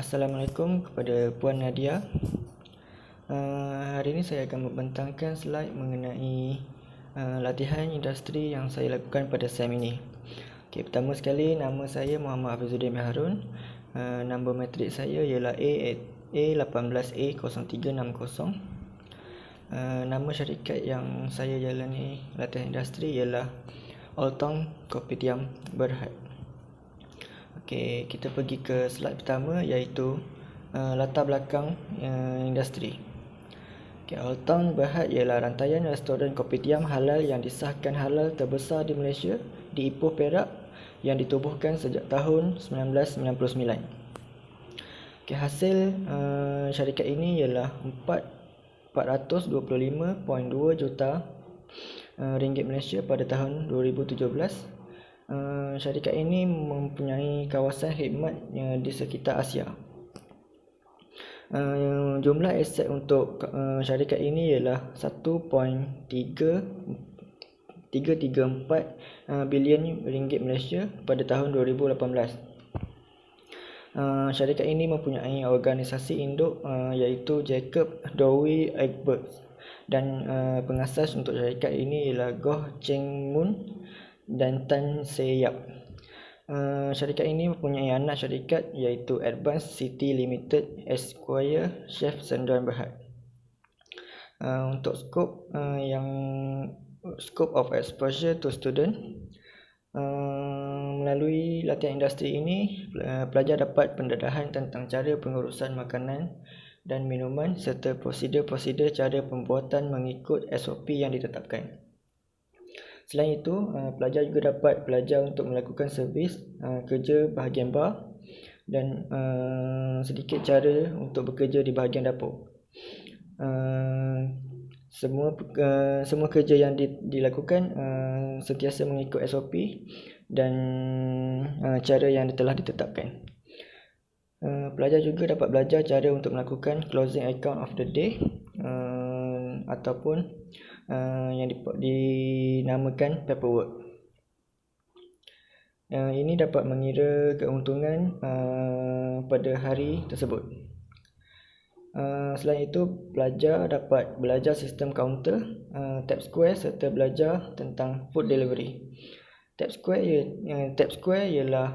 Assalamualaikum kepada Puan Nadia. Hari ini saya akan membentangkan slide mengenai latihan industri yang saya lakukan pada SEM ini. Pertama sekali, nama saya Muhammad Hafizuddin Harun. Nombor matrik saya ialah A18A0360. Nama syarikat yang saya jalani latihan industri ialah Altong Kopitiam Berhad. Kita pergi ke slide pertama, iaitu latar belakang industri. Altong Berhad ialah rantaian restoran kopitiam halal yang disahkan halal terbesar di Malaysia, di Ipoh, Perak, yang ditubuhkan sejak tahun 1999. Hasil syarikat ini ialah 425.2 juta ringgit Malaysia pada tahun 2017. Syarikat ini mempunyai kawasan khidmat di sekitar Asia. Jumlah aset untuk syarikat ini ialah 1.334 bilion ringgit Malaysia pada tahun 2018. Syarikat ini mempunyai organisasi induk iaitu Jacob Dowie Egberts, dan pengasas untuk syarikat ini ialah Goh Cheng Mun dan Tan Se Yap. Syarikat ini mempunyai anak syarikat iaitu Advanced City Limited Esquire Chef Sendirian Berhad. Untuk scope of exposure to student, melalui latihan industri ini, pelajar dapat pendedahan tentang cara pengurusan makanan dan minuman serta prosedur-prosedur cara pembuatan mengikut SOP yang ditetapkan. Selain itu, pelajar juga dapat belajar untuk melakukan servis, kerja bahagian bar dan sedikit cara untuk bekerja di bahagian dapur. Semua kerja yang dilakukan sentiasa mengikut SOP dan cara yang telah ditetapkan. Pelajar juga dapat belajar cara untuk melakukan closing account of the day ataupun yang dinamakan paperwork. Ini dapat mengira keuntungan pada hari tersebut. Selain itu, pelajar dapat belajar sistem kaunter, Tab Square serta belajar tentang food delivery. Tab Square ialah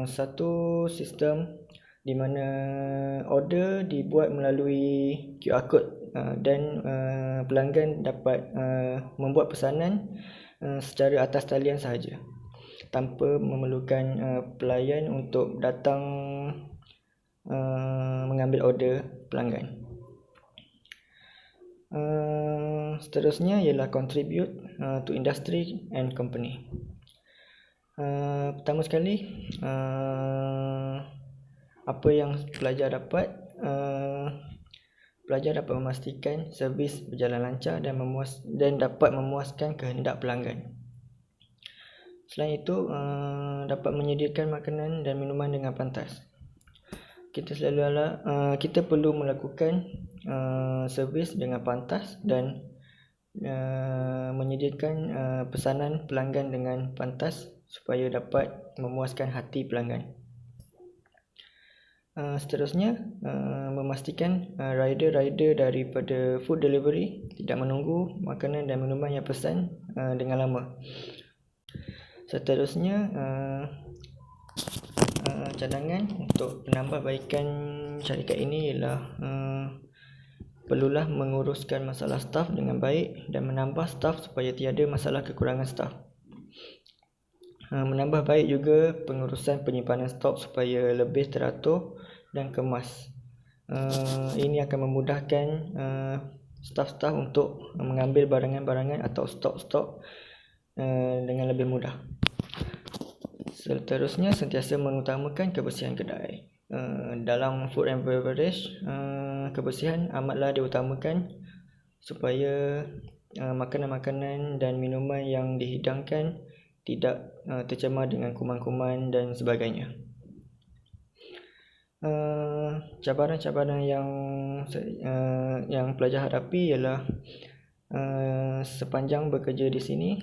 satu sistem di mana order dibuat melalui QR code dan pelanggan dapat membuat pesanan secara atas talian sahaja, tanpa memerlukan pelayan untuk datang mengambil order pelanggan. Seterusnya ialah contribute to industry and company. Pertama sekali, apa yang pelajar dapat? Pelajar dapat memastikan servis berjalan lancar dan dapat memuaskan kehendak pelanggan. Selain itu, dapat menyediakan makanan dan minuman dengan pantas. Kita perlu melakukan servis dengan pantas dan menyediakan pesanan pelanggan dengan pantas supaya dapat memuaskan hati pelanggan. Seterusnya, memastikan rider daripada food delivery tidak menunggu makanan dan minuman yang pesan dengan lama. Seterusnya, cadangan untuk penambahbaikan syarikat ini ialah perlulah menguruskan masalah staf dengan baik dan menambah staf supaya tiada masalah kekurangan staf. Menambah baik juga pengurusan penyimpanan stok supaya lebih teratur dan kemas. Ini akan memudahkan staf-staf untuk mengambil barangan-barangan atau stok-stok dengan lebih mudah. Seterusnya, sentiasa mengutamakan kebersihan kedai. Dalam food and beverage, kebersihan amatlah diutamakan supaya makanan-makanan dan minuman yang dihidangkan tidak tercemar dengan kuman-kuman dan sebagainya. Cabaran-cabaran yang pelajar hadapi ialah sepanjang bekerja di sini,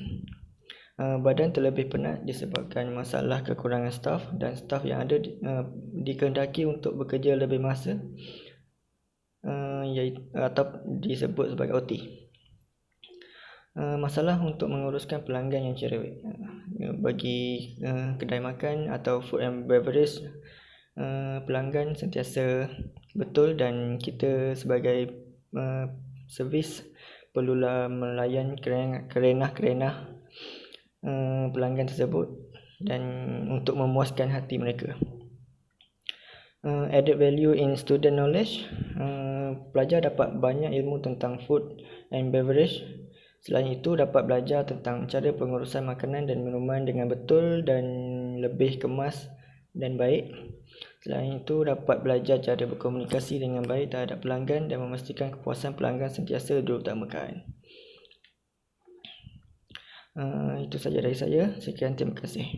Badan terlebih penat disebabkan masalah kekurangan staf dan staf yang ada dikehendaki untuk bekerja lebih masa atau disebut sebagai OT. Masalah untuk menguruskan pelanggan yang cerewet. Bagi kedai makan atau food and beverage, pelanggan sentiasa betul dan kita sebagai servis perlulah melayan kerenah-kerenah pelanggan tersebut dan untuk memuaskan hati mereka. Added value in student knowledge, pelajar dapat banyak ilmu tentang food and beverage. Selain itu, dapat belajar tentang cara pengurusan makanan dan minuman dengan betul dan lebih kemas dan baik. Selain itu, dapat belajar cara berkomunikasi dengan baik terhadap pelanggan dan memastikan kepuasan pelanggan sentiasa diutamakan. Itu saja dari saya. Sekian, terima kasih.